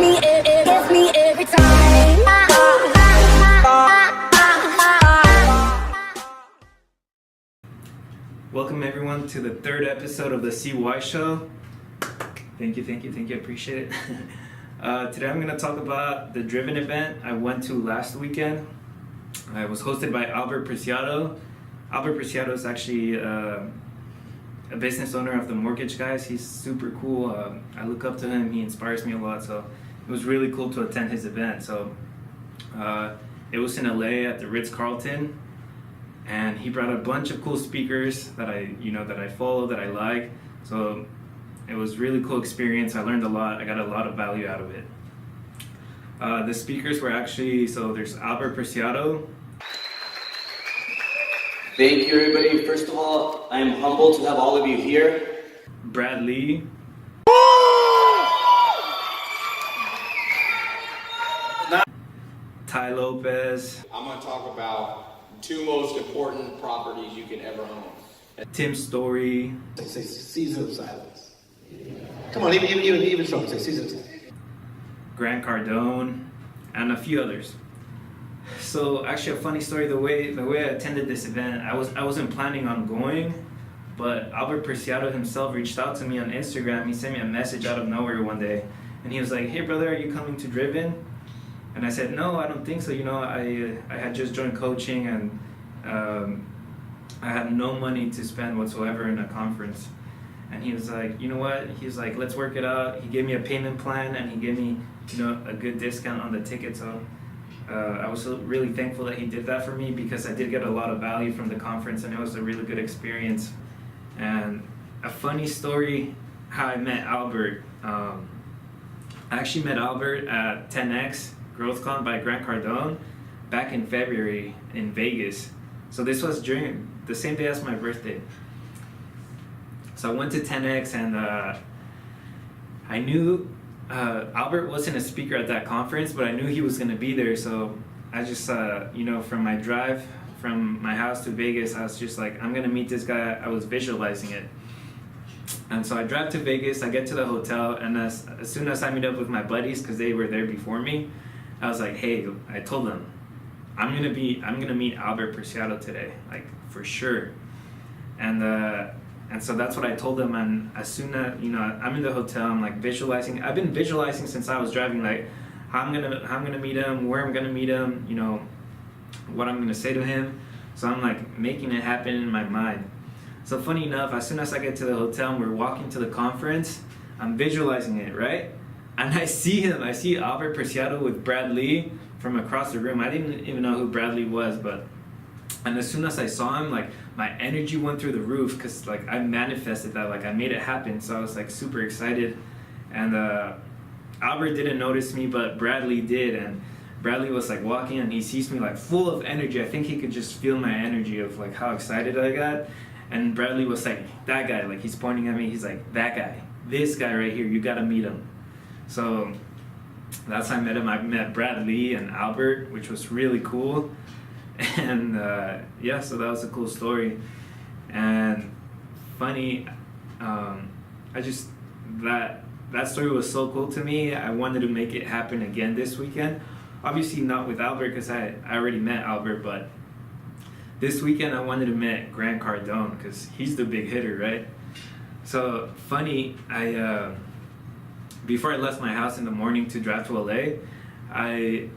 gets me every time. Welcome everyone to the third episode of the CYshow. Thank you, I appreciate it. Today I'm going to talk about the Driven event I went to last weekend. It was hosted by Albert Preciado. Albert Preciado is actually a business owner of the Mortgage Guys. He's super cool. I look up to him. He inspires me a lot. So it was really cool to attend his event. So it was in LA at the Ritz-Carlton, and he brought a bunch of cool speakers that I follow, that I like. So it was a really cool experience. I learned a lot. I got a lot of value out of it. The speakers were actually, so there's Albert Preciado. Thank you, everybody. First of all, I am humbled to have all of you here. Brad Lee. Ty Lopez. I'm going to talk about two most important properties you can ever own. Tim Story. Say season of silence. Come on, even Trump say season of silence. Grant Cardone, and a few others. So actually a funny story, the way I attended this event, I wasn't planning on going, but Albert Preciado himself reached out to me on Instagram. He sent me a message out of nowhere one day, and he was like, "Hey brother, are you coming to Driven?" And I said, "No, I don't think so. I had just joined coaching, and I had no money to spend whatsoever in a conference." And he was like, "You know what?" He's like, "Let's work it out." He gave me a payment plan, and he gave me, a good discount on the ticket. So I was really thankful that he did that for me, because I did get a lot of value from the conference, and it was a really good experience. And a funny story, how I met Albert. I actually met Albert at 10X GrowthCon by Grant Cardone back in February in Vegas. So this was during the same day as my birthday. So I went to 10X, and I knew Albert wasn't a speaker at that conference, but I knew he was going to be there. So I just, from my drive from my house to Vegas, I was just like, I'm going to meet this guy. I was visualizing it. And so I drive to Vegas, I get to the hotel, and as soon as I meet up with my buddies, because they were there before me, I was like, hey, I told them, I'm gonna meet Albert Preciado today, like for sure. And so that's what I told them. And as soon as I'm in the hotel, I'm like visualizing. I've been visualizing since I was driving, like how I'm gonna meet him, where I'm gonna meet him, what I'm gonna say to him. So I'm like making it happen in my mind. So funny enough, as soon as I get to the hotel and we're walking to the conference, I'm visualizing it, right? And I see Albert Preciado with Brad Lee from across the room. I didn't even know who Brad Lee was, and as soon as I saw him, like my energy went through the roof, because like I manifested that, like I made it happen. So I was like super excited. And Albert didn't notice me, but Bradley did. And Bradley was like walking, and he sees me like full of energy. I think he could just feel my energy of like how excited I got. And Bradley was like, that guy, like he's pointing at me. He's like, that guy, this guy right here, you gotta meet him. So that's how I met him. I met Brad Lee and Albert, which was really cool. And so that was a cool story. And funny, that story was so cool to me. I wanted to make it happen again this weekend. Obviously not with Albert, because I already met Albert, but this weekend I wanted to meet Grant Cardone, because he's the big hitter, right? So funny, before I left my house in the morning to drive to LA, I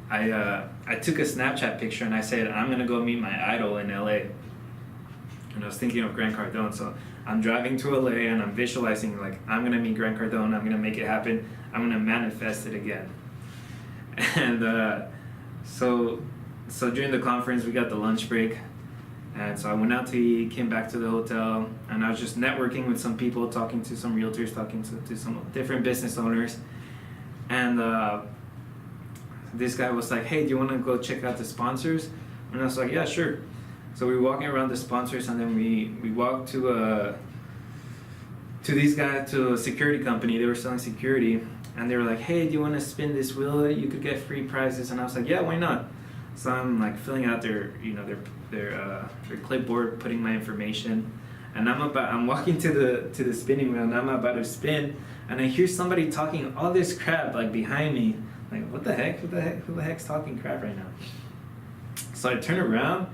took a Snapchat picture, and I said, I'm gonna go meet my idol in LA. And I was thinking of Grant Cardone. So I'm driving to LA, and I'm visualizing like I'm gonna meet Grant Cardone. I'm gonna make it happen. I'm gonna manifest it again. And so during the conference, we got the lunch break, and so I went out to eat, came back to the hotel, and I was just networking with some people, talking to some realtors, talking to some different business owners. And this guy was like, hey, do you want to go check out the sponsors? And I was like, yeah, sure. So we were walking around the sponsors, and then we walked to these guys, to a security company. They were selling security, and they were like, hey, do you want to spin this wheel? You could get free prizes. And I was like, yeah, why not? So I'm like filling out their clipboard, putting my information, and I'm walking to the spinning wheel, and I'm about to spin, and I hear somebody talking all this crap like behind me. Like, what the heck? Who the heck's talking crap right now? So I turn around,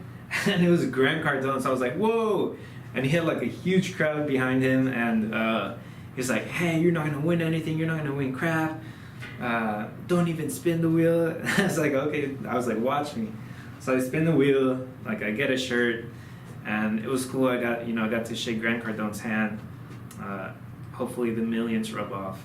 and it was Grant Cardone. So I was like, whoa! And he had like a huge crowd behind him, and he's like, hey, you're not gonna win anything. You're not gonna win crap. Don't even spin the wheel. I was like, okay. I was like, watch me. So I spin the wheel. Like, I get a shirt, and it was cool. I got to shake Grant Cardone's hand. Hopefully the millions rub off.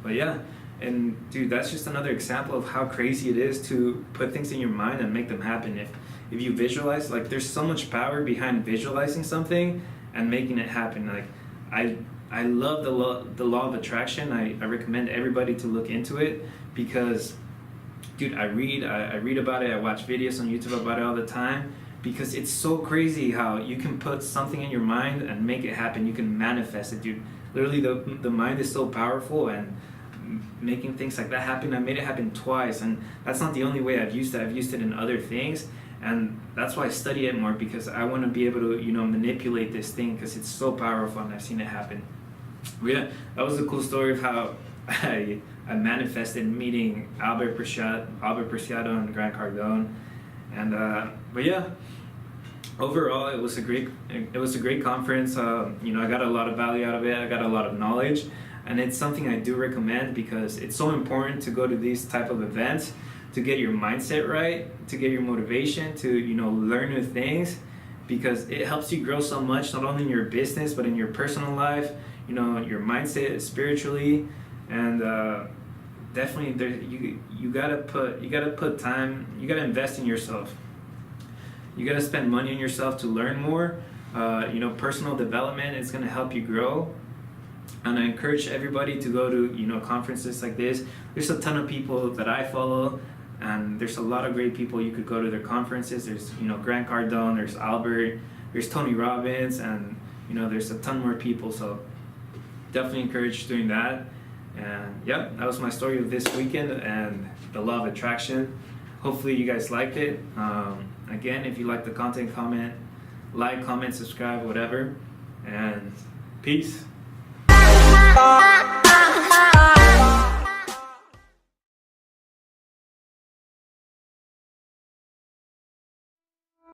But yeah. And dude, that's just another example of how crazy it is to put things in your mind and make them happen. If you visualize, like, there's so much power behind visualizing something and making it happen. Like, I love the law of attraction. I recommend everybody to look into it because, dude, I read about it. I watch videos on YouTube about it all the time because it's so crazy how you can put something in your mind and make it happen. You can manifest it, dude. Literally, the mind is so powerful, and making things like that happen. I made it happen twice, and that's not the only way I've used it. I've used it in other things, and that's why I study it more, because I want to be able to, manipulate this thing because it's so powerful, and I've seen it happen. But yeah, that was a cool story of how I manifested meeting Albert Preciado and Grant Cardone, and but yeah, overall it was a great conference. I got a lot of value out of it. I got a lot of knowledge. And it's something I do recommend because it's so important to go to these type of events to get your mindset right, to get your motivation, to learn new things, because it helps you grow so much, not only in your business but in your personal life, your mindset spiritually, and definitely you gotta put time, you gotta invest in yourself, you gotta spend money on yourself to learn more. Personal development is gonna help you grow. And I encourage everybody to go to, conferences like this. There's a ton of people that I follow, and there's a lot of great people you could go to their conferences. There's, Grant Cardone, there's Albert, there's Tony Robbins, and, there's a ton more people. So definitely encourage doing that. And yeah, that was my story of this weekend and the law of attraction. Hopefully you guys liked it. Again, if you like the content, comment, subscribe, whatever. And peace. Ah, ah, ah, ah.